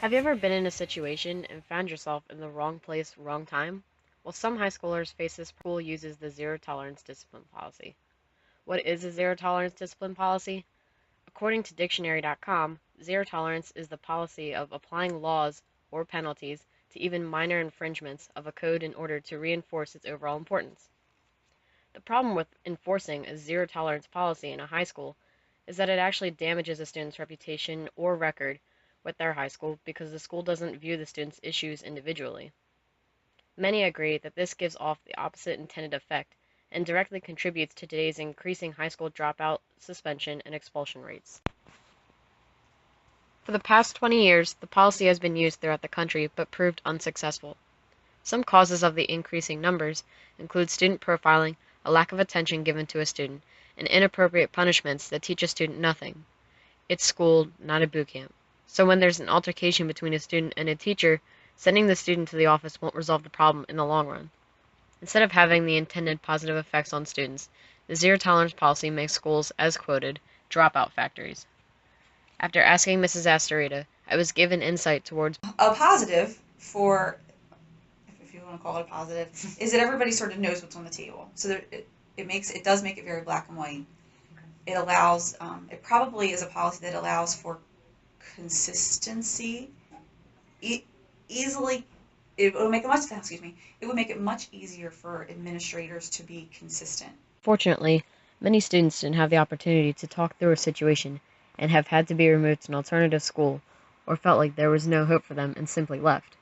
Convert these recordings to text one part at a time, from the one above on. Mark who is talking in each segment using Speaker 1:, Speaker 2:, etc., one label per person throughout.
Speaker 1: Have you ever been in a situation and found yourself in the wrong place, wrong time? Well, some high schoolers face this school uses the zero tolerance discipline policy. What is a zero tolerance discipline policy? According to dictionary.com, zero tolerance is the policy of applying laws or penalties to even minor infringements of a code in order to reinforce its overall importance. The problem with enforcing a zero tolerance policy in a high school is that it actually damages a student's reputation or record with their high school because the school doesn't view the student's issues individually. Many agree that this gives off the opposite intended effect and directly contributes to today's increasing high school dropout, suspension, and expulsion rates. For the past 20 years, the policy has been used throughout the country but proved unsuccessful. Some causes of the increasing numbers include student profiling, a lack of attention given to a student, and inappropriate punishments that teach a student nothing. It's school, not a boot camp. So when there's an altercation between a student and a teacher, sending the student to the office won't resolve the problem in the long run. Instead of having the intended positive effects on students, the zero tolerance policy makes schools, as quoted, dropout factories. After asking Mrs. Astorita, I was given insight towards
Speaker 2: A positive for, if you want to call it a positive, is that everybody sort of knows what's on the table. So that it does make it very black and white. It allows, it probably is a policy that allows for consistency. Easily, it would make it much easier for administrators to be consistent.
Speaker 1: Fortunately, many students didn't have the opportunity to talk through a situation and have had to be removed to an alternative school or felt like there was no hope for them and simply left.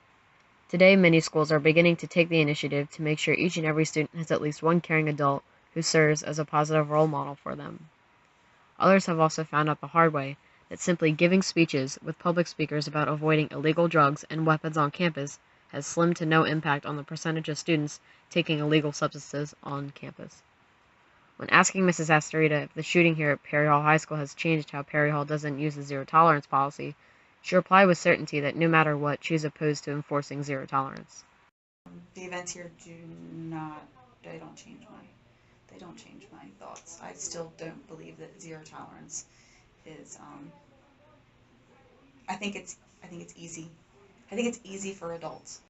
Speaker 1: Today, many schools are beginning to take the initiative to make sure each and every student has at least one caring adult who serves as a positive role model for them. Others have also found out the hard way that simply giving speeches with public speakers about avoiding illegal drugs and weapons on campus has slim to no impact on the percentage of students taking illegal substances on campus. When asking Mrs. Astorita if the shooting here at Perry Hall High School has changed how Perry Hall doesn't use the zero tolerance policy, she replied with certainty that no matter what, she is opposed to enforcing zero tolerance.
Speaker 2: The events here they don't change my thoughts. I still don't believe that zero tolerance is, I think it's easy. I think it's easy for adults.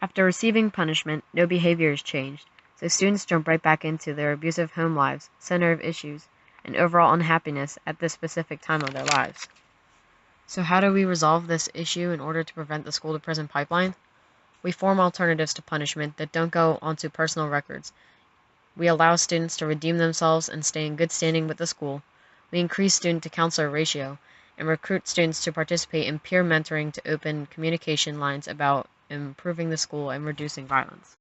Speaker 1: After receiving punishment, no behavior is changed, so students jump right back into their abusive home lives, center of issues, and overall unhappiness at this specific time of their lives. So how do we resolve this issue in order to prevent the school-to-prison pipeline? We form alternatives to punishment that don't go onto personal records. We allow students to redeem themselves and stay in good standing with the school. We increase student-to-counselor ratio and recruit students to participate in peer mentoring to open communication lines about improving the school and reducing violence.